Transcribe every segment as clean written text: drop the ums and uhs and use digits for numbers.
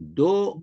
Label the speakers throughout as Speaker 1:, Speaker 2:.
Speaker 1: 2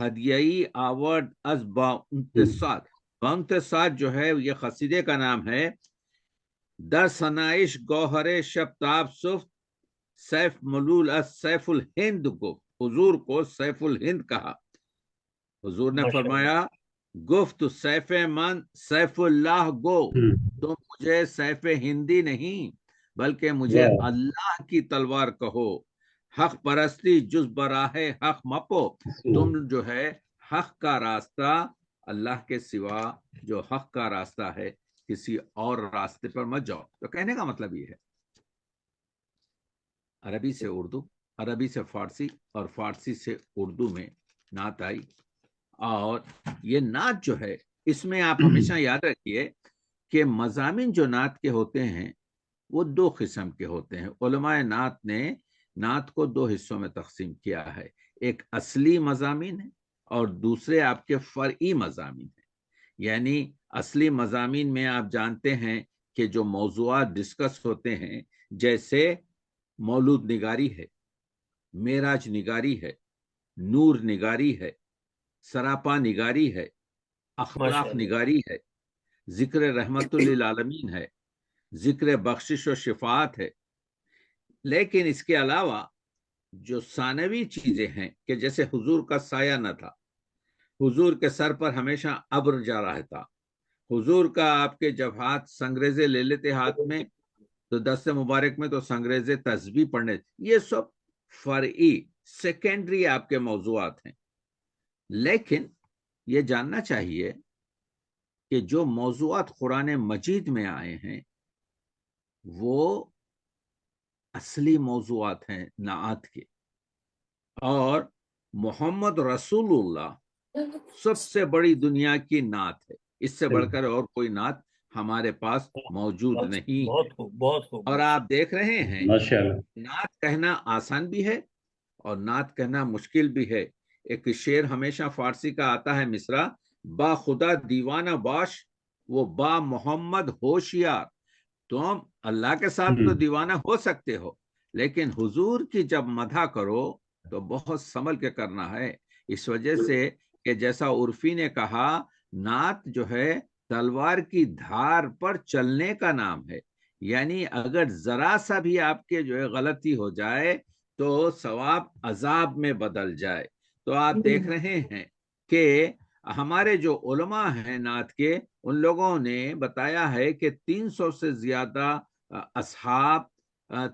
Speaker 1: ہدیئی آورد از با انتصاد. با انتصاد جو ہے یہ قصیدے کا نام ہے. در سنائش گوہر شب تاب سفت سیف ملول از سیف الہند کو. حضور کو سیف الہند کہا. حضور نے
Speaker 2: ماشاء اللہ.
Speaker 1: فرمایا گفت سیف من سیف اللہ گو. تو مجھے سیف ہندی نہیں بلکہ مجھے اللہ کی تلوار کہو. حق پرستی جز براہ حق مپو. تم جو ہے حق کا راستہ اللہ کے سوا جو حق کا راستہ ہے کسی اور راستے پر مت جاؤ. تو کہنے کا مطلب یہ ہے عربی سے اردو، عربی سے فارسی اور فارسی سے اردو میں نعت آئی. اور یہ نعت جو ہے اس میں آپ ہمیشہ یاد رکھیے کہ مضامین جو نعت کے ہوتے ہیں وہ دو قسم کے ہوتے ہیں. علماء نعت نے نعت کو دو حصوں میں تقسیم کیا ہے. ایک اصلی مضامین ہے اور دوسرے آپ کے فرعی مضامین ہیں. یعنی اصلی مضامین میں آپ جانتے ہیں کہ جو موضوعات ڈسکس ہوتے ہیں جیسے مولود نگاری ہے، معراج نگاری ہے، نور نگاری ہے، سراپا نگاری ہے،
Speaker 2: ماشاء
Speaker 1: اخلاق
Speaker 2: اللہ.
Speaker 1: نگاری ہے، ذکر رحمت للعالمین ہے، ذکر بخشش و شفاعت ہے. لیکن اس کے علاوہ جو ثانوی چیزیں ہیں کہ جیسے حضور کا سایہ نہ تھا، حضور کے سر پر ہمیشہ ابر جا رہا تھا، حضور کا آپ کے جب ہاتھ سنگریزے لے لیتے ہاتھ میں تو دست مبارک میں تو سنگریزے تسبیح پڑھنے، یہ سب فرعی سیکنڈری آپ کے موضوعات ہیں. لیکن یہ جاننا چاہیے کہ جو موضوعات قرآن مجید میں آئے ہیں وہ اصلی موضوعات ہیں نعت کے. اور محمد رسول اللہ سب سے بڑی دنیا کی نعت ہے. اس سے بڑھ کر اور کوئی نعت ہمارے پاس موجود نہیں ہے.
Speaker 2: بہت خوب، بہت خوب.
Speaker 1: اور آپ دیکھ رہے ہیں
Speaker 3: ماشاء اللہ.
Speaker 1: نعت کہنا آسان بھی ہے اور نعت کہنا مشکل بھی ہے. ایک شعر ہمیشہ فارسی کا آتا ہے مصرع، با خدا دیوانہ باش وہ با محمد ہوشیار. تم اللہ کے ساتھ تو دیوانہ ہو سکتے ہو لیکن حضور کی جب مدح کرو تو بہت سنبھل کے کرنا ہے. اس وجہ سے کہ جیسا عرفی نے کہا نعت جو ہے تلوار کی دھار پر چلنے کا نام ہے. یعنی اگر ذرا سا بھی آپ کے جو ہے غلطی ہو جائے تو ثواب عذاب میں بدل جائے. تو آپ دیکھ رہے ہیں کہ ہمارے جو علماء ہیں نعت کے ان لوگوں نے بتایا ہے کہ 300 سے زیادہ اصحاب،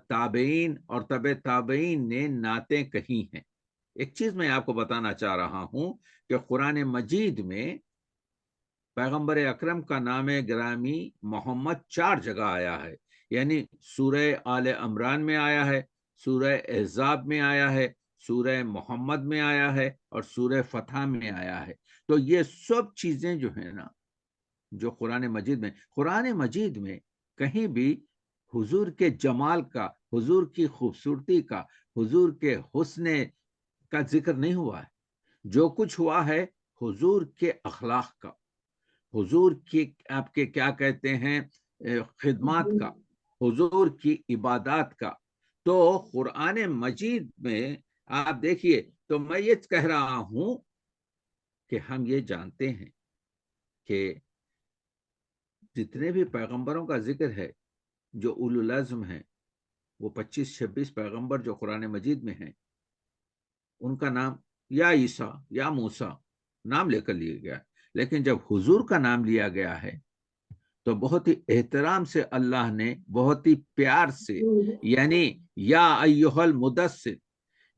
Speaker 1: تابعین اور تبع تابعین نے نعتیں کہی ہیں. ایک چیز میں آپ کو بتانا چاہ رہا ہوں کہ قرآن مجید میں پیغمبر اکرم کا نام گرامی محمد 4 جگہ آیا ہے. یعنی سورہ آل عمران میں آیا ہے، سورہ احزاب میں آیا ہے، سورہ محمد میں آیا ہے اور سورہ فتح میں آیا ہے. تو یہ سب چیزیں جو ہیں نا جو قرآن مجید میں کہیں بھی حضور کے جمال کا، حضور کی خوبصورتی کا، حضور کے حسن کا ذکر نہیں ہوا ہے. جو کچھ ہوا ہے حضور کے اخلاق کا، حضور کی آپ کے کیا کہتے ہیں خدمات کا، حضور کی عبادات کا. تو قرآن مجید میں آپ دیکھیے تو میں یہ کہہ رہا ہوں کہ ہم یہ جانتے ہیں کہ جتنے بھی پیغمبروں کا ذکر ہے جو اولو العزم ہیں وہ 25-26 پیغمبر جو قرآن مجید میں ہیں ان کا نام یا عیسیٰ یا موسیٰ نام لے کر لیا گیا. لیکن جب حضور کا نام لیا گیا ہے تو بہت ہی احترام سے اللہ نے بہت ہی پیار سے یعنی یا ایھا المدثر،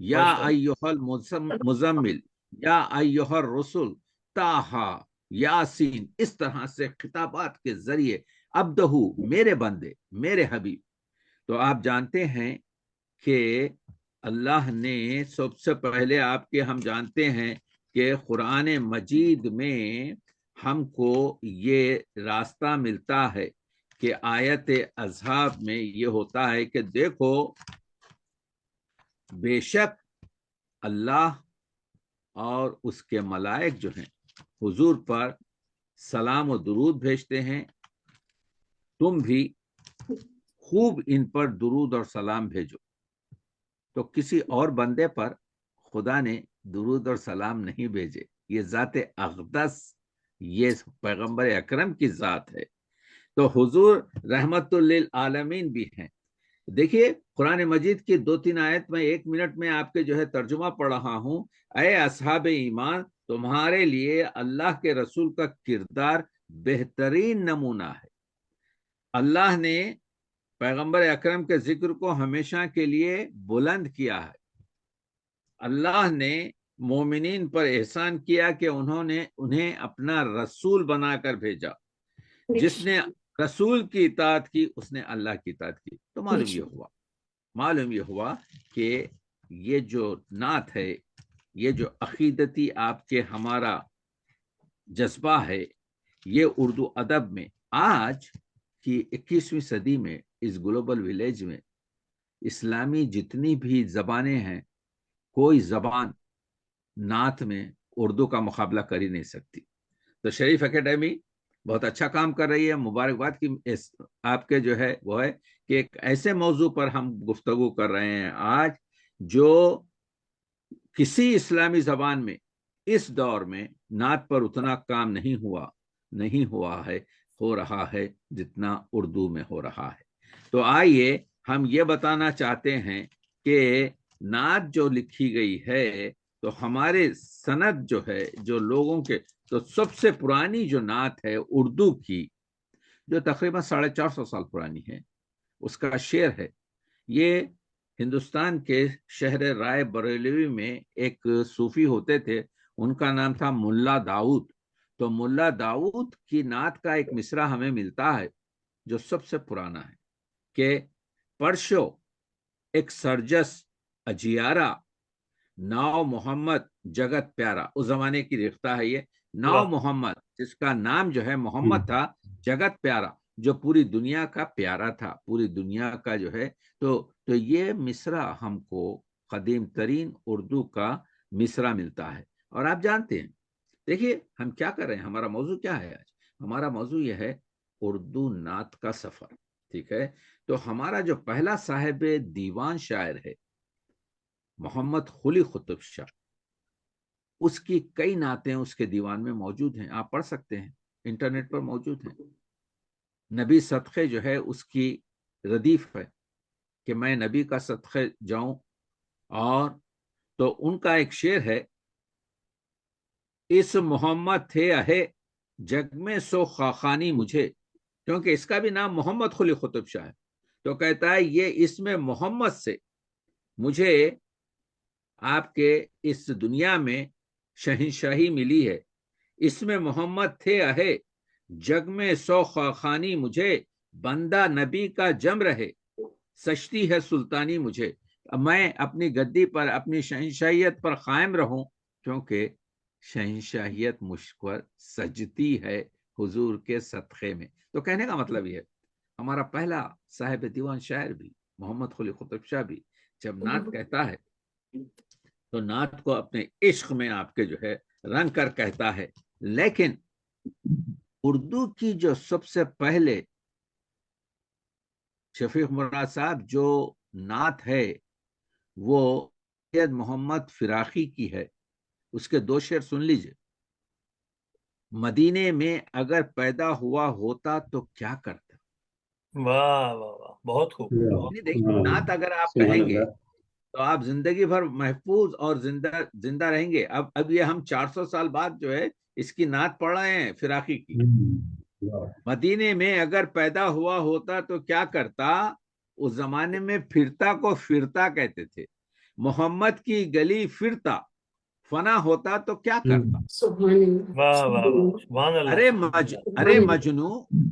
Speaker 1: یا ایھا المزمل، یا ایھا الرسل طٰہٰ یاسین، اس طرح سے خطابات کے ذریعے عبدہ میرے بندے میرے حبیب. تو آپ جانتے ہیں کہ اللہ نے سب سے پہلے آپ کے ہم جانتے ہیں کہ قرآن مجید میں ہم کو یہ راستہ ملتا ہے کہ آیت اصحاب میں یہ ہوتا ہے کہ دیکھو بے شک اللہ اور اس کے ملائک جو ہیں حضور پر سلام و درود بھیجتے ہیں، تم بھی خوب ان پر درود اور سلام بھیجو. تو کسی اور بندے پر خدا نے درود اور سلام نہیں بھیجے. یہ ذات اقدس، یہ پیغمبر اکرم کی ذات ہے. تو حضور رحمت للعالمین بھی ہیں. دیکھیے قرآن مجید کی 2-3 آیت میں 1 منٹ میں آپ کے جو ہے ترجمہ پڑھ رہا ہوں. اے اصحاب ایمان، تمہارے لیے اللہ کے رسول کا کردار بہترین نمونہ ہے. اللہ نے پیغمبر اکرم کے ذکر کو ہمیشہ کے لیے بلند کیا ہے. اللہ نے مومنین پر احسان کیا کہ انہیں اپنا رسول بنا کر بھیجا. جس نے رسول کی اطاعت کی اس نے اللہ کی اطاعت کی. تو معلوم یہ ہوا کہ یہ جو نعت ہے، یہ جو عقیدتی آپ کے ہمارا جذبہ ہے، یہ اردو ادب میں آج کی 21ویں صدی میں اس گلوبل ولیج میں اسلامی جتنی بھی زبانیں ہیں، کوئی زبان نعت میں اردو کا مقابلہ کر ہی نہیں سکتی. تو شریف اکیڈمی بہت اچھا کام کر رہی ہے. مبارکباد کی آپ کے جو ہے وہ ہے کہ ایک ایسے موضوع پر ہم گفتگو کر رہے ہیں آج جو کسی اسلامی زبان میں اس دور میں نعت پر اتنا کام نہیں ہوا ہے، ہو رہا ہے جتنا اردو میں ہو رہا ہے. تو آئیے ہم یہ بتانا چاہتے ہیں کہ نعت جو لکھی گئی ہے تو ہمارے سند جو ہے جو لوگوں کے، تو سب سے پرانی جو نعت ہے اردو کی، جو تقریباً 450 سال پرانی ہے، اس کا شعر ہے. یہ ہندوستان کے شہر رائے بریلوی میں ایک صوفی ہوتے تھے، ان کا نام تھا ملا داؤد. تو ملا داؤد کی نعت کا ایک مصرع ہمیں ملتا ہے جو سب سے پرانا ہے کہ پرشو ایک سرجس اجیارا، ناؤ محمد جگت پیارا. اس زمانے کی ریختہ ہے یہ. ناؤ محمد، جس کا نام جو ہے محمد تھا، جگت پیارا جو پوری دنیا کا پیارا تھا، پوری دنیا کا جو ہے. تو یہ مصرع ہم کو قدیم ترین اردو کا مصرع ملتا ہے. اور آپ جانتے ہیں، دیکھیے ہم کیا کر رہے ہیں، ہمارا موضوع کیا ہے آج؟ ہمارا موضوع یہ ہے اردو نعت کا سفر. ٹھیک ہے، تو ہمارا جو پہلا صاحب دیوان شاعر ہے محمد قلی قطب شاہ، اس کی کئی نعتیں اس کے دیوان میں موجود ہیں، آپ پڑھ سکتے ہیں، انٹرنیٹ پر موجود ہیں. نبی صدقے جو ہے اس کی ردیف ہے کہ میں نبی کا صدقے جاؤں. اور تو ان کا ایک شعر ہے، اس محمد تھے اہے جگ میں سو خاقانی مجھے، کیونکہ اس کا بھی نام محمد قلی قطب شاہ ہے. تو کہتا ہے یہ اس میں محمد سے مجھے آپ کے اس دنیا میں شہنشاہی ملی ہے. اس میں محمد تھے اہے جگ میں سو خاقانی مجھے، بندہ نبی کا جم رہے سجتی ہے سلطانی مجھے. میں اپنی گدی پر، اپنی شہنشاہیت پر قائم رہوں، کیونکہ شہنشاہیت مجھ پر سجتی ہے حضور کے صدقے میں. تو کہنے کا مطلب یہ ہے، ہمارا پہلا صاحب دیوان شاعر بھی محمد قلی قطب شاہ بھی جب نعت کہتا ہے تو نعت کو اپنے عشق میں آپ کے جو ہے رنگ کر کہتا ہے. لیکن اردو کی جو سب سے پہلے شفیق مراد صاحب جو نعت ہے وہ سید محمد فراقی کی ہے. اس کے 2 شعر سن لیجئے. مدینے میں اگر پیدا ہوا ہوتا تو کیا کرتا.
Speaker 2: واہ واہ واہ، بہت خوب.
Speaker 1: نعت اگر آپ کہیں گے تو آپ زندگی بھر محفوظ اور زندہ رہیں گے. اب یہ ہم 400 سال بعد جو ہے اس کی نعت پڑھ رہے ہیں فراقی کی. مدینے میں اگر پیدا ہوا ہوتا تو کیا کرتا، اس زمانے میں پھرتا کو فرتا کہتے تھے. محمد کی گلی فرتا فنا ہوتا تو کیا کرتا.
Speaker 2: واہ واہ واہ، سبحان اللہ.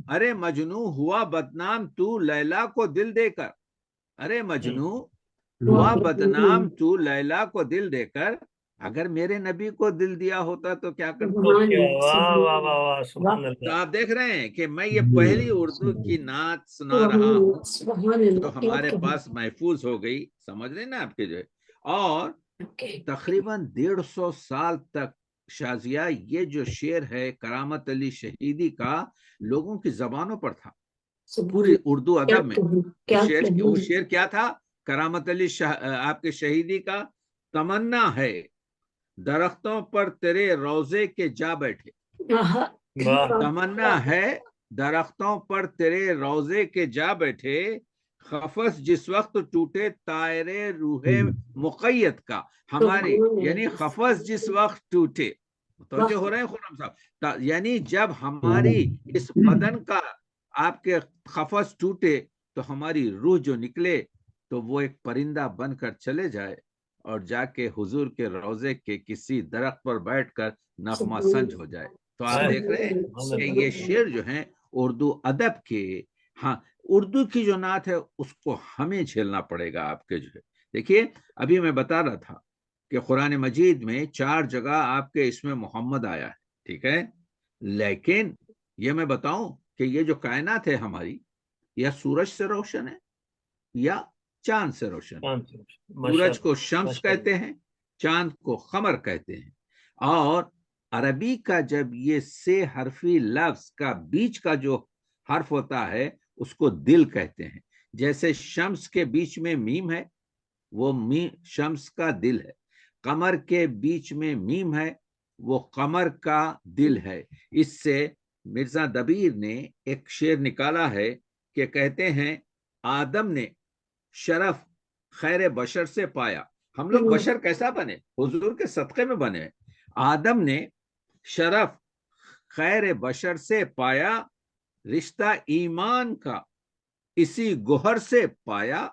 Speaker 1: ارے مجنو ہوا بدنام تو لیلا کو دل دے کر. ارے مجنو ہوا بدنام تو لیلا کو دل دے کر، اگر میرے نبی کو دل دیا ہوتا تو کیا کرتا.
Speaker 2: واہ واہ واہ واہ، سبحان
Speaker 1: تو
Speaker 2: اللہ.
Speaker 1: آپ دیکھ رہے ہیں کہ میں یہ پہلی اردو کی نعت سنا رہا ہوں جو ہمارے پاس محفوظ ہو گئی. سمجھ رہے نا آپ کے جو ہے. اور تقریباً 150 سال تک شازیہ یہ جو شعر ہے کرامت علی شہیدی کا لوگوں کی زبانوں پر تھا، پوری اردو ادب میں. وہ شعر کیا تھا؟ کرامت علی آپ کے شہیدی کا تمنا ہے درختوں پر تیرے روزے کے جا بیٹھے.
Speaker 2: واہ
Speaker 1: تمنا ہے درختوں پر تیرے روزے کے جا بیٹھے، قفس جس وقت ٹوٹے طائر روح مقید کا. ہماری یعنی قفس جس وقت ٹوٹے، توجہ ہو رہے ہیں خرم صاحب، یعنی جب ہماری اس بدن کا آپ کے قفس ٹوٹے تو ہماری روح جو نکلے تو وہ ایک پرندہ بن کر چلے جائے اور جا کے حضور کے روزے کے کسی درخت پر بیٹھ کر نغمہ سنج ہو جائے. تو آپ دیکھ رہے ہیں کہ یہ شعر جو ہیں اردو ادب کے، ہاں اردو کی جو نعت ہے اس کو ہمیں جھیلنا پڑے گا. آپ کے جو ہے دیکھیے ابھی میں بتا رہا تھا کہ قرآن مجید میں 4 جگہ آپ کے اس میں محمد آیا ہے، ٹھیک ہے، لیکن یہ میں بتاؤں کہ یہ جو کائنات ہے ہماری، یا سورج سے روشن ہے یا چاند سے روشن ہے.
Speaker 2: ماشاء
Speaker 1: سورج کو
Speaker 2: اللہ
Speaker 1: شمس
Speaker 2: ماشاء
Speaker 1: کہتے ہیں، چاند کو قمر کہتے ہیں. اور عربی کا جب یہ سے حرفی لفظ کا بیچ کا جو حرف ہوتا ہے اس کو دل کہتے ہیں. جیسے شمس کے بیچ میں میم ہے، وہ شمس کا دل ہے. قمر کے بیچ میں میم ہے، وہ قمر کا دل ہے. اس سے مرزا دبیر نے ایک شعر نکالا ہے کہ کہتے ہیں آدم نے شرف خیر بشر سے پایا. ہم لوگ بشر کیسا بنے؟ حضور کے صدقے میں بنے. آدم نے شرف خیر بشر سے پایا، رشتہ ایمان کا اسی گوہر سے پایا.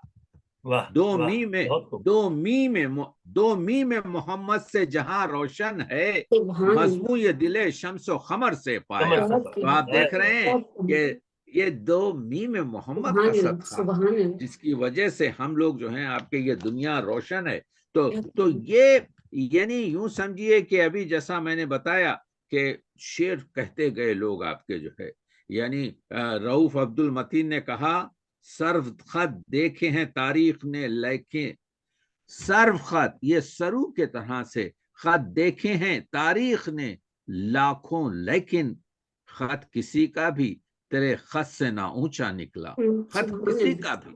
Speaker 2: واہ
Speaker 1: دو
Speaker 2: واہ
Speaker 1: می میں
Speaker 2: بہت خوب.
Speaker 1: دو می میں محمد سے جہاں روشن ہے، مضمون یہ دل شمس و خمر سے پایا.
Speaker 2: کمر سفر
Speaker 1: تو آپ دیکھ رہے ہیں کہ یہ 2 می میں محمد کا صدقہ جس کی وجہ سے ہم لوگ جو ہیں آپ کے یہ دنیا روشن ہے. تو یہ یعنی یوں سمجھیے کہ ابھی جیسا میں نے بتایا کہ شعر کہتے گئے لوگ آپ کے جو ہے، یعنی رؤوف عبد المتین نے کہا سرو خط دیکھے ہیں تاریخ نے لیکن، سرو خط یہ سرو کے طرح سے خط دیکھے ہیں تاریخ نے لاکھوں، لیکن خط کسی کا بھی تیرے خط سے نہ اونچا نکلا. خط کسی کا بھی.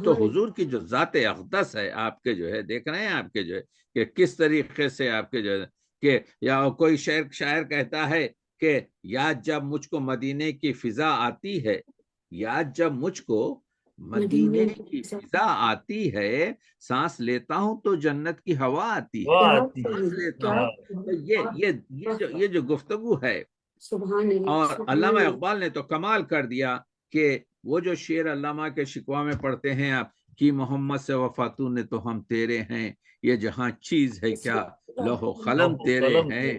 Speaker 1: تو حضور کی جو ذات اقدس ہے آپ کے جو ہے، دیکھ رہے ہیں آپ کے جو ہے کہ کس طریقے سے آپ کے جو ہے کہ یا کوئی شاعر کہتا ہے کہ یاد جب مجھ کو مدینے کی فضا آتی ہے، یاد جب مجھ کو مدینے کی فضا آتی ہے، سانس لیتا ہوں تو جنت کی ہوا آتی ہے.
Speaker 2: واہ آتی ہے.
Speaker 1: سانس لیتا ہوں.
Speaker 2: واہ
Speaker 1: تو یہ جو گفتگو ہے. اور علامہ اقبال نے تو کمال کر دیا کہ وہ جو شعر علامہ کے شکوہ میں پڑھتے ہیں آپ کی محمد سے وفاتو نے تو ہم تیرے ہیں، یہ جہاں چیز ہے کیا لوح و قلم تیرے
Speaker 2: قلم
Speaker 1: ہیں.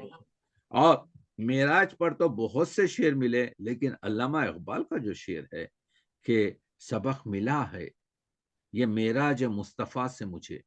Speaker 1: اور معراج پر تو بہت سے شعر ملے، لیکن علامہ اقبال کا جو شعر ہے کہ سبق ملا ہے یہ معراج مصطفیٰ سے مجھے،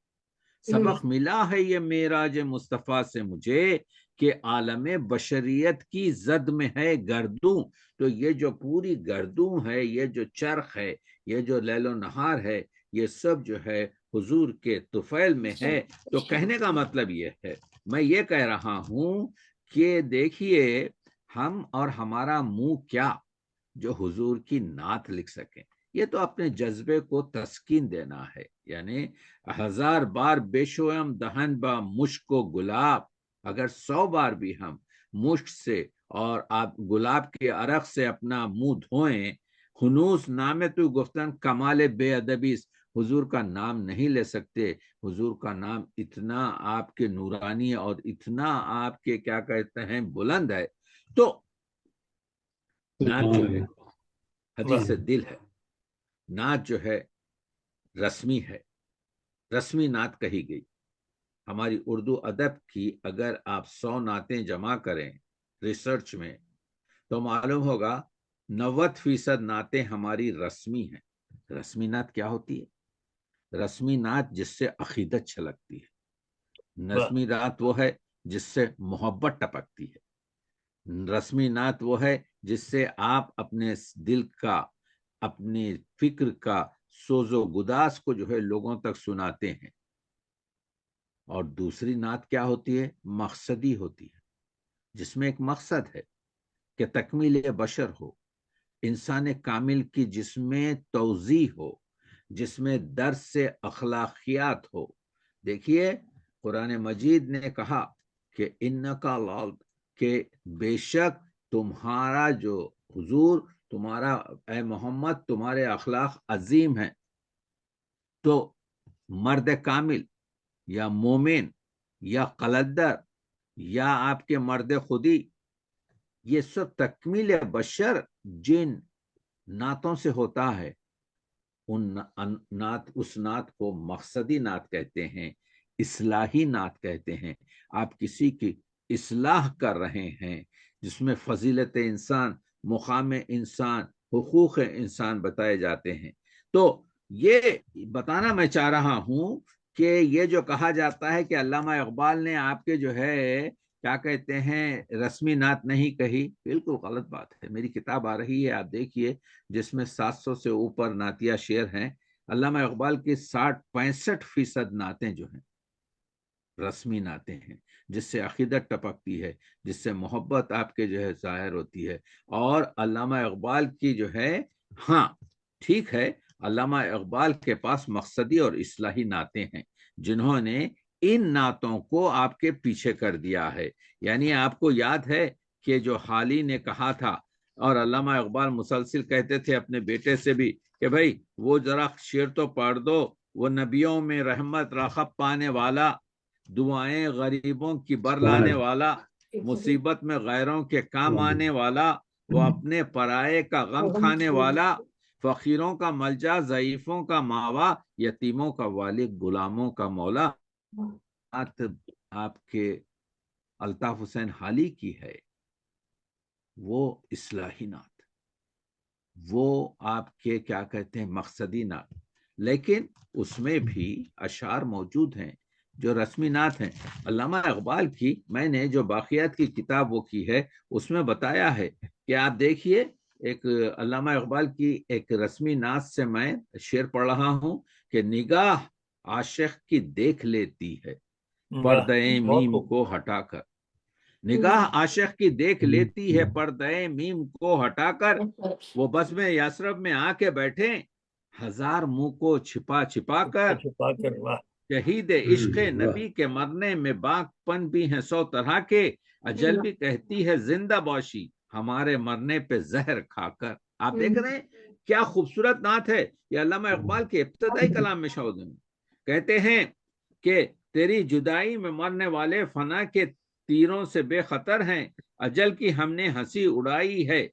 Speaker 1: سبق ملا ہے یہ معراج مصطفیٰ سے مجھے کہ عالم بشریت کی زد میں ہے گردوں. تو یہ جو پوری گردوں ہے، یہ جو چرخ ہے، یہ جو لیل و نہار ہے، یہ سب جو ہے حضور کے طفیل میں ہے. تو کہنے کا مطلب یہ ہے، میں یہ کہہ رہا ہوں کہ دیکھیے ہم اور ہمارا منہ کیا جو حضور کی نعت لکھ سکیں. یہ تو اپنے جذبے کو تسکین دینا ہے. یعنی 1000 بار بے شویم دہن با مشک و گلاب، اگر 100 بار بھی ہم مشک سے اور آپ گلاب کے عرق سے اپنا منہ دھوئیں، خنوس نام تو گفتن کمال بے ادبی، حضور کا نام نہیں لے سکتے. حضور کا نام اتنا آپ کے نورانی اور اتنا آپ کے کیا کہتے ہیں بلند ہے. تو نعت جو ہے حدیث دل ہے، نعت جو ہے رسمی ہے، رسمی نعت کہی گئی. ہماری اردو ادب کی اگر آپ 100 نعتیں جمع کریں ریسرچ میں تو معلوم ہوگا 90% نعتیں ہماری رسمی ہیں. رسمی نعت کیا ہوتی ہے؟ رسمی نعت جس سے عقیدت چھلکتی ہے. رسمی نعت وہ ہے جس سے محبت ٹپکتی ہے. رسمی نعت وہ ہے جس سے آپ اپنے دل کا، اپنی فکر کا سوز و گداز کو جو ہے لوگوں تک سناتے ہیں. اور دوسری نعت کیا ہوتی ہے؟ مقصدی ہوتی ہے، جس میں ایک مقصد ہے کہ تکمیل بشر ہو، انسان کامل کی جس میں توضیح ہو، جس میں درس سے اخلاقیات ہو. دیکھیے قرآن مجید نے کہا کہ انکا لال، کہ بے شک تمہارا جو حضور، تمہارا اے محمد، تمہارے اخلاق عظیم ہیں. تو مرد کامل یا مومن یا قلندر یا آپ کے مرد خودی، یہ سب تکمیل بشر جن نعتوں سے ہوتا ہے، اس نعت کو مقصدی نعت کہتے ہیں، اصلاحی نعت کہتے ہیں. آپ کسی کی اصلاح کر رہے ہیں جس میں فضیلت انسان، مقام انسان، حقوق انسان بتائے جاتے ہیں. تو یہ بتانا میں چاہ رہا ہوں کہ یہ جو کہا جاتا ہے کہ علامہ اقبال نے آپ کے جو ہے کیا کہتے ہیں رسمی نعت نہیں کہی، بالکل غلط بات ہے. میری کتاب آ رہی ہے، آپ دیکھیے، جس میں 700 سے اوپر نعتیہ شعر ہیں. علامہ اقبال کی 65% نعتیں جو ہیں رسمی نعتیں ہیں، جس سے عقیدت ٹپکتی ہے، جس سے محبت آپ کے جو ہے ظاہر ہوتی ہے. اور علامہ اقبال کی جو ہے، ہاں ٹھیک ہے، علامہ اقبال کے پاس مقصدی اور اصلاحی نعتیں ہیں جنہوں نے ان نعتوں کو آپ کے پیچھے کر دیا ہے. یعنی آپ کو یاد ہے کہ جو حالی نے کہا تھا، اور علامہ اقبال مسلسل کہتے تھے اپنے بیٹے سے بھی کہ بھائی وہ ذرا شعر تو پڑھ دو، وہ نبیوں میں رحمت رغب پانے والا، دعائیں غریبوں کی برلانے والا، مصیبت میں غیروں کے کام آنے والا، وہ اپنے پرائے کا غم کھانے والا، فقیروں کا ملجا، ضعیفوں کا ماوا، یتیموں کا والد، غلاموں کا مولا. آپ کے الطاف حسین حالی کی ہے وہ اصلاحی نعت، وہ آپ کے کیا کہتے ہیں مقصدی نعت. لیکن اس میں بھی اشعار موجود ہیں جو رسمی نعت ہیں. علامہ اقبال کی میں نے جو باقیات کی کتاب وہ کی ہے، اس میں بتایا ہے کہ آپ دیکھیے، ایک علامہ اقبال کی ایک رسمی نعت سے میں شعر پڑھ رہا ہوں کہ نگاہ عاشق کی دیکھ لیتی ہے
Speaker 2: واہ،
Speaker 1: پردہ
Speaker 2: بہت
Speaker 1: میم
Speaker 2: خوب.
Speaker 1: کو ہٹا کر. نگاہ عاشق کی دیکھ لیتی ہے پردہ میم کو ہٹا کر، وہ بزم یثرب میں آ کے بیٹھے ہزار منہ کو چھپا چھپا کر.
Speaker 2: چھپا کر، واہ.
Speaker 1: شہید عشق نبی کے مرنے میں باک پن بھی ہیں 100 طرح کے، اجل بھی کہتی ہے زندہ باشی ہمارے مرنے پہ زہر کھا کر. آپ دیکھ رہے ہیں کیا خوبصورت نعت ہے. یہ علامہ اقبال کے ابتدائی کلام میں شعر ہیں. کہتے ہیں کہ تیری جدائی میں مرنے والے فنا کے تیروں سے بے خطر ہیں، اجل کی ہم نے ہنسی اڑائی ہے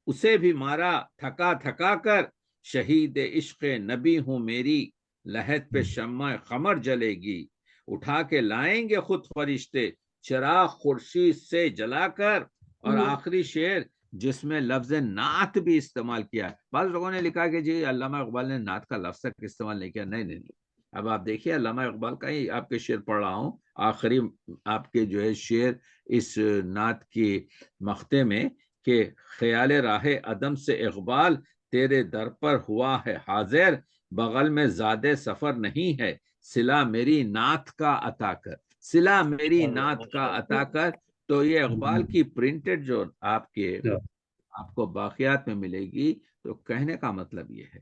Speaker 1: اسے بھی مارا تھکا تھکا کر. شہید عشق نبی ہوں میری لہت پہ شمع قمر جلے گی، اٹھا کے لائیں گے خود فرشتے چراغ خورشید سے جلا کر. اور آخری شعر جس میں لفظ نعت بھی استعمال کیا ہے. بعض لوگوں نے لکھا کہ جی علامہ اقبال نے نعت کا لفظ تک استعمال نہیں کیا. نہیں نہیں نہیں، اب آپ دیکھیے علامہ اقبال کا ہی آپ کے شعر پڑھ رہا ہوں، آخری آپ کے جو ہے شعر اس نعت کی مقطع میں کہ خیال راہ عدم سے اقبال تیرے در پر ہوا ہے حاضر، بغل میں زادے سفر نہیں ہے صلہ میری نعت کا عطا کر، صلہ میری نعت کا عطا کر. تو یہ اقبال کی پرنٹڈ جو آپ کو باقیات میں ملے گی. تو کہنے کا مطلب یہ ہے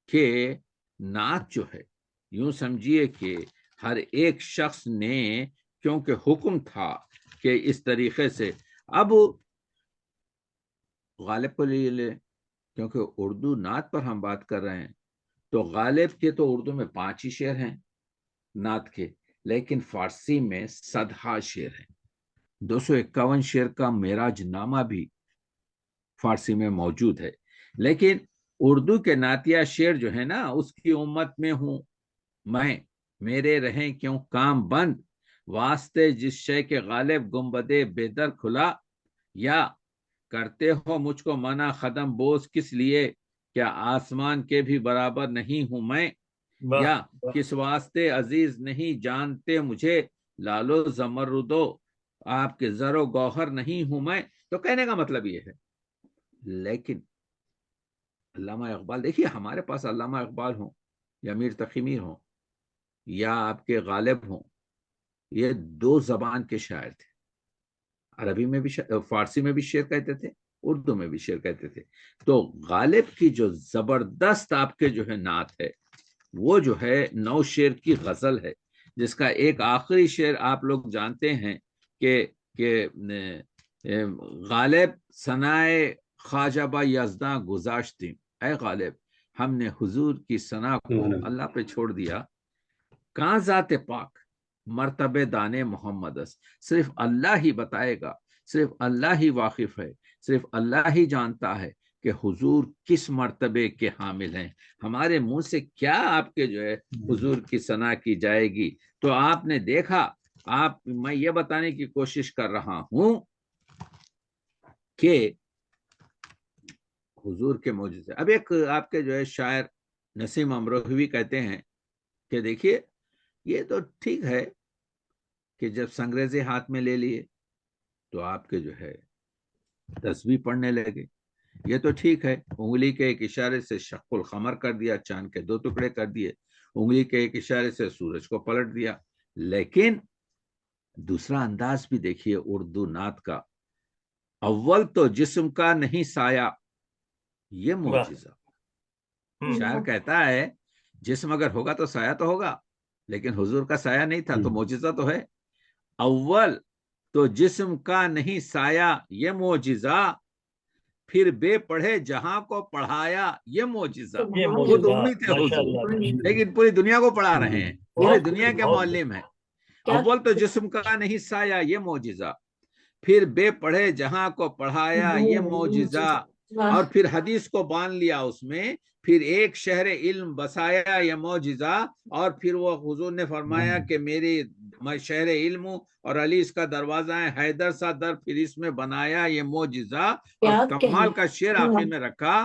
Speaker 1: کہ نعت جو ہے یوں سمجھیے کہ ہر ایک شخص نے، کیونکہ حکم تھا کہ اس طریقے سے، اب غالب کو لے لے کیونکہ اردو نعت پر ہم بات کر رہے ہیں، تو غالب کے تو اردو میں 5 ہی شعر ہیں نعت کے، لیکن فارسی میں 100 شعر ہیں. 251 شعر کا معراج نامہ بھی فارسی میں موجود ہے. لیکن اردو کے نعتیہ شعر جو ہے نا، اس کی امت میں ہوں میں، میرے رہیں کیوں کام بند، واسطے جس شے کے غالب گنبدے بے در کھلا، یا کرتے ہو مجھ کو منع خدم بوز کس لیے، کیا آسمان کے بھی برابر نہیں ہوں میں،
Speaker 2: واہ،
Speaker 1: یا
Speaker 2: واہ.
Speaker 1: کس واسطے عزیز نہیں جانتے مجھے، لالو زمردو آپ کے زر و گوہر نہیں ہوں میں. تو کہنے کا مطلب یہ ہے. لیکن علامہ اقبال دیکھیے، ہمارے پاس علامہ اقبال ہوں یا میر تقی میر ہوں یا آپ کے غالب ہوں، یہ 2 زبان کے شاعر تھے. عربی میں بھی فارسی میں بھی شعر کہتے تھے، اردو میں بھی شعر کہتے تھے. تو غالب کی جو زبردست آپ کے جو ہے نعت ہے، وہ جو ہے 9 شعر کی غزل ہے، جس کا ایک آخری شعر آپ لوگ جانتے ہیں کہ غالب ثنائے خواجہ با یزداں گذاشتیم، اے غالب ہم نے حضور کی ثنا کو اللہ پہ چھوڑ دیا، کہاں ذات پاک مرتبے دانے محمد اس، صرف اللہ ہی بتائے گا، صرف اللہ ہی واقف ہے، صرف اللہ ہی جانتا ہے کہ حضور کس مرتبے کے حامل ہیں، ہمارے منہ سے کیا آپ کے جو ہے حضور کی ثنا کی جائے گی۔ تو آپ نے دیکھا، میں یہ بتانے کی کوشش کر رہا ہوں کہ حضور کے معجزے، اب ایک آپ کے جو ہے شاعر نسیم امروہوی کہتے ہیں کہ دیکھیے یہ تو ٹھیک ہے کہ جب سنگریزے ہاتھ میں لے لیے تو آپ کے جو ہے تسبیح پڑھنے لگے، یہ تو ٹھیک ہے، انگلی کے ایک اشارے سے شق القمر کر دیا، چاند کے 2 ٹکڑے کر دیے، انگلی کے ایک اشارے سے سورج کو پلٹ دیا، لیکن دوسرا انداز بھی دیکھیے اردو نعت کا، اول تو جسم کا نہیں سایہ یہ معجزہ، شاعر کہتا ہے جسم اگر ہوگا تو سایہ تو ہوگا، لیکن حضور کا سایہ نہیں تھا تو معجزہ تو ہے۔ اول تو جسم کا نہیں سایہ یہ معجزہ، پھر بے پڑھے جہاں کو پڑھایا یہ معجزہ، خود امی تھے حضور لیکن پوری دنیا کو پڑھا رہے ہیں، پوری دنیا کے معلم ہیں۔ اول تو جسم کا نہیں سایہ یہ معجزہ، پھر بے پڑھے جہاں کو پڑھایا یہ معجزہ، اور پھر حدیث کو باندھ لیا اس میں، پھر ایک شہر علم بسایا یہ معجزہ، اور پھر وہ حضور نے فرمایا کہ میں شہر علم ہوں اور علی اس کا دروازہ ہے، حیدر سا در پھر اس میں بنایا یہ معجزہ، اور کمال کا شعر آخر میں رکھا،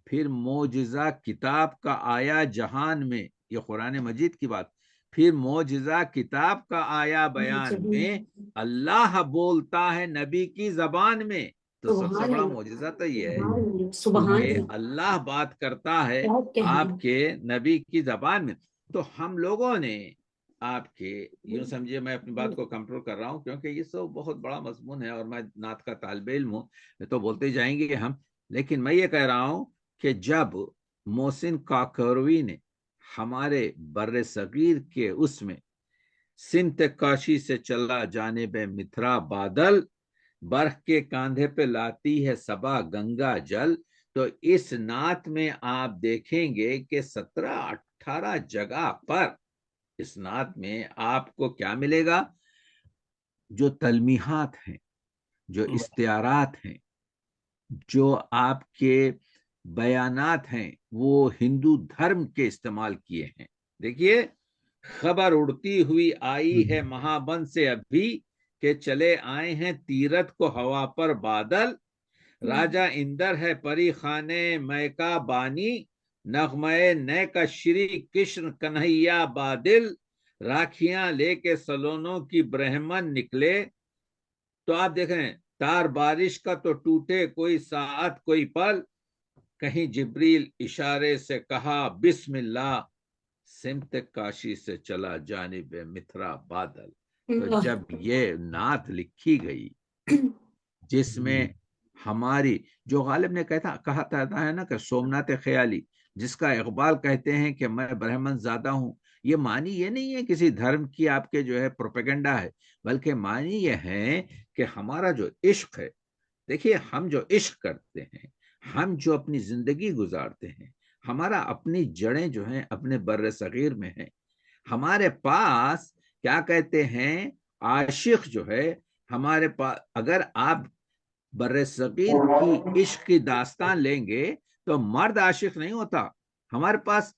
Speaker 1: پھر معجزہ کتاب کا آیا جہان میں، یہ قرآن مجید کی بات، پھر معجزہ کتاب کا آیا بیان میں، اللہ بولتا ہے نبی کی زبان میں، تو سب سے بڑا معجزہ تو یہ ہے کہ اللہ بات کرتا ہے آپ کے نبی کی زبان میں۔ تو ہم لوگوں نے آپ کے، یوں سمجھے میں اپنی بات کو کنٹرول کر رہا ہوں کیونکہ یہ سب بہت بڑا مضمون ہے اور میں نعت کا طالب علم ہوں، تو بولتے جائیں گے ہم، لیکن میں یہ کہہ رہا ہوں کہ جب محسن کاکوروی نے ہمارے بر صغیر کے اس میں سمت کاشی سے چلا جانب متھرا بادل، برف کے کاندھے پہ لاتی ہے صبا گنگا جل، تو اس نعت میں آپ دیکھیں گے کہ 17-18 جگہ پر اس نعت میں آپ کو کیا ملے گا، جو تلمیحات ہیں، جو استعارات ہیں، جو آپ کے بیانات ہیں، وہ ہندو دھرم کے استعمال کیے ہیں۔ دیکھیے، خبر اڑتی ہوئی آئی ہے مہابن سے ابھی، کہ چلے آئے ہیں تیرت کو ہوا پر بادل، راجہ اندر ہے پری خانے میں کا بانی، نغمے نئے کا شری کشن کنہیا بادل، راکھیاں لے کے سلونوں کی برہمن نکلے۔ تو آپ دیکھیں، تار بارش کا تو ٹوٹے کوئی ساعت کوئی پل، کہیں جبریل اشارے سے کہا بسم اللہ، سمت کاشی سے چلا جانب متھرا بادل۔ تو جب یہ نعت لکھی گئی جس میں ہماری، جو غالب نے کہا تھا ہے نا کہ سومنات خیالی، جس کا اقبال کہتے ہیں کہ میں برہمن زادہ ہوں، یہ معنی یہ نہیں ہے کسی دھرم کی آپ کے جو ہے پروپیگنڈا ہے، بلکہ معنی یہ ہے کہ ہمارا جو عشق ہے، دیکھیے ہم جو عشق کرتے ہیں، ہم جو اپنی زندگی گزارتے ہیں، ہمارا اپنی جڑیں جو ہیں اپنے بر صغیر میں ہیں، ہمارے پاس کیا کہتے ہیں عاشق جو ہے ہمارے پاس، اگر آپ بر صغیر کی عشق کی داستان لیں گے تو مرد عاشق نہیں ہوتا، ہمارے پاس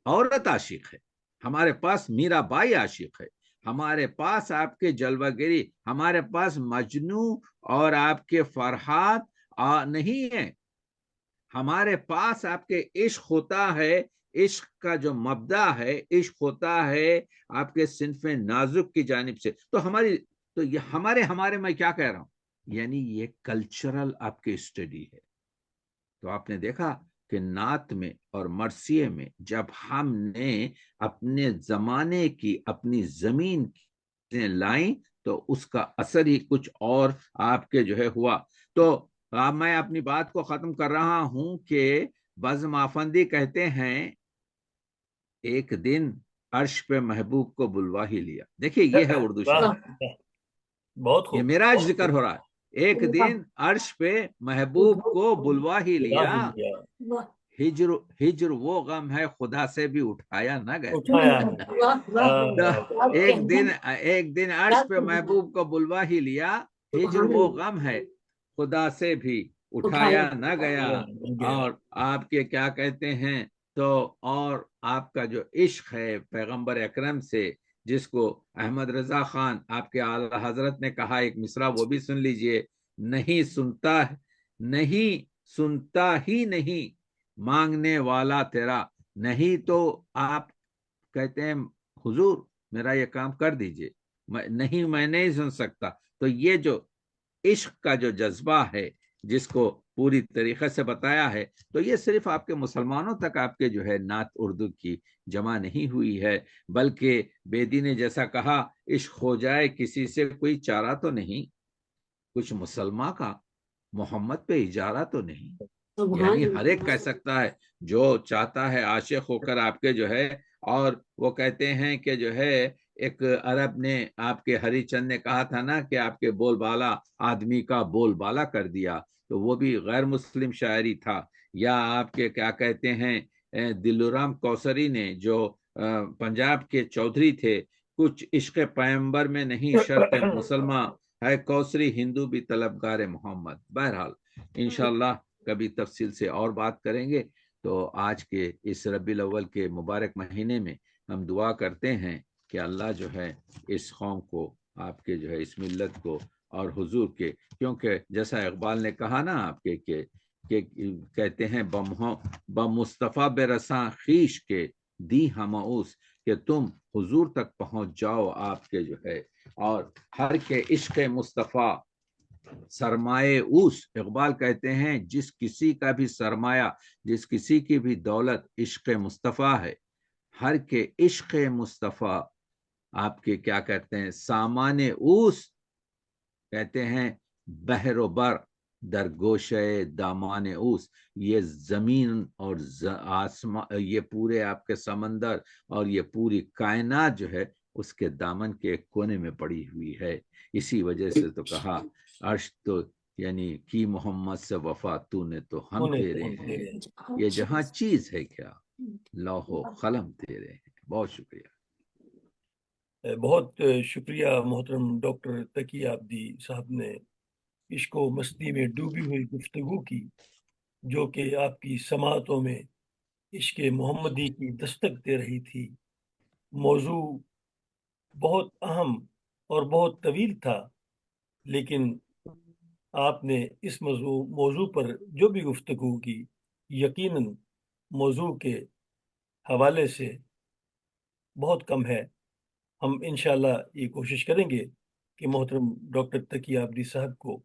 Speaker 1: عورت عاشق ہے، ہمارے پاس میرا بائی عاشق ہے، ہمارے پاس آپ کے جلوہ گری، ہمارے پاس مجنو اور آپ کے فرحات نہیں ہے، ہمارے پاس آپ کے عشق ہوتا ہے، عشق کا جو مبدا ہے، عشق ہوتا ہے آپ کے صنف نازک کی جانب سے۔ تو یہ ہمارے میں کیا کہہ رہا ہوں، یعنی یہ کلچرل آپ کے اسٹڈی ہے۔ تو آپ نے دیکھا کہ نعت میں اور مرثیے میں جب ہم نے اپنے زمانے کی اپنی زمین لائیں تو اس کا اثر ہی کچھ اور آپ کے جو ہے ہوا۔ تو اب میں اپنی بات کو ختم کر رہا ہوں کہ بزم آفندی کہتے ہیں ایک دن عرش پہ محبوب کو بلوا ہی لیا۔ دیکھیے یہ ہے اردو شاعری،
Speaker 2: بہت
Speaker 1: یہ
Speaker 2: خوب،
Speaker 1: معراج
Speaker 2: بہت
Speaker 1: ذکر
Speaker 2: خوب.
Speaker 1: ہو رہا ہے. ایک دن عرش پہ محبوب کو بلوا ہی
Speaker 2: خدا
Speaker 1: لیا.
Speaker 2: ہی لیا،
Speaker 1: ہجر ہجر وہ غم ہے خدا سے بھی اٹھایا نہ گیا.
Speaker 2: اٹھایا نہیں گیا.
Speaker 1: تو
Speaker 2: ہاں،
Speaker 1: ایک دن عرش پہ محبوب کو بلوا ہی لیا. ہجر وہ غم ہے خدا سے بھی اٹھایا نہ گیا.
Speaker 2: نہیں گیا.
Speaker 1: اور آپ کے کیا کہتے ہیں تو اور آپ کا جو عشق ہے پیغمبر اکرم سے، جس کو احمد رضا خان آپ کے اعلی حضرت نے کہا ایک مصرع وہ بھی سن لیجئے. نہیں سنتا، نہیں سنتا ہی نہیں مانگنے والا تیرا. نہیں تو آپ کہتے ہیں حضور میرا یہ کام کر دیجئے. نہیں میں نہیں سن سکتا. تو یہ جو عشق کا جو جذبہ ہے جس کو پوری طریقے سے بتایا ہے، تو یہ صرف آپ کے مسلمانوں تک آپ کے جو ہے نعت اردو کی جمع نہیں ہوئی ہے، بلکہ بیدی نے جیسا کہا عشق ہو جائے کسی سے کوئی چارہ تو نہیں، کچھ مسلمان کا محمد پہ اجارہ تو نہیں. یعنی ہر ایک کہہ سکتا ہے جو چاہتا ہے عاشق ہو کر آپ کے جو ہے. اور وہ کہتے ہیں کہ جو ہے ایک عرب نے آپ کے ہری چند نے کہا تھا نا کہ آپ کے بول بالا آدمی کا بول بالا کر دیا، تو وہ بھی غیر مسلم شاعری تھا. یا آپ کے کیا کہتے ہیں دلورام کوثری نے جو پنجاب کے چودھری تھے، کچھ عشق پیغمبر میں نہیں شرط مسلمان ہے کوثری ہندو بھی طلبگار محمد. بہرحال انشاءاللہ کبھی تفصیل سے اور بات کریں گے. تو آج کے اس ربیع الاول کے مبارک مہینے میں ہم دعا کرتے ہیں کہ اللہ جو ہے اس قوم کو، آپ کے جو ہے اس ملت کو اور حضور کے، کیونکہ جیسا اقبال نے کہا نا آپ کے کہ کہتے ہیں بمصطفیٰ بے رساں خیش کے دی ہمعوس، کہ تم حضور تک پہنچ جاؤ آپ کے جو ہے. اور ہر کے عشق مصطفیٰ سرمایہ اوس. اقبال کہتے ہیں جس کسی کا بھی سرمایہ، جس کسی کی بھی دولت عشق مصطفیٰ ہے، ہر کے عشق مصطفیٰ آپ کے کیا کہتے ہیں سامان اوس. کہتے ہیں بحر و بر در گوشے دامان اوس. یہ زمین اور آسمان، یہ پورے آپ کے سمندر اور یہ پوری کائنات جو ہے اس کے دامن کے ایک کونے میں پڑی ہوئی ہے. اسی وجہ سے تو کہا عرش تو یعنی کی محمد سے وفا تو نے تو ہم
Speaker 2: انہیں تو
Speaker 1: تیرے
Speaker 2: ہم
Speaker 1: ہیں.
Speaker 2: تیرے ہیں.
Speaker 1: یہ جہاں چیز ہے کیا لوح و قلم تیرے ہیں. بہت شکریہ.
Speaker 2: بہت شکریہ محترم ڈاکٹر تقی عابدی صاحب نے عشق و مستی میں ڈوبی ہوئی گفتگو کی، جو کہ آپ کی سماعتوں میں عشق محمدی کی دستک دے رہی تھی. موضوع بہت اہم اور بہت طویل تھا، لیکن آپ نے اس موضوع پر جو بھی گفتگو کی، یقیناً موضوع کے حوالے سے بہت کم ہے. ہم انشاءاللہ یہ کوشش کریں گے کہ محترم ڈاکٹر تقی عابدی صاحب کو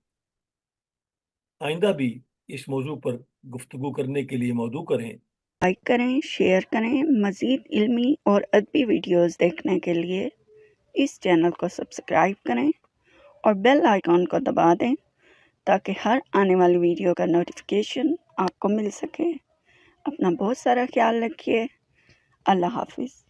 Speaker 2: آئندہ بھی اس موضوع پر گفتگو کرنے کے لیے مدعو کریں.
Speaker 3: لائک کریں، شیئر کریں. مزید علمی اور ادبی ویڈیوز دیکھنے کے لیے اس چینل کو سبسکرائب کریں اور بیل آئیکن کو دبا دیں تاکہ ہر آنے والی ویڈیو کا نوٹیفیکیشن آپ کو مل سکے. اپنا بہت سارا خیال رکھیے. اللہ حافظ.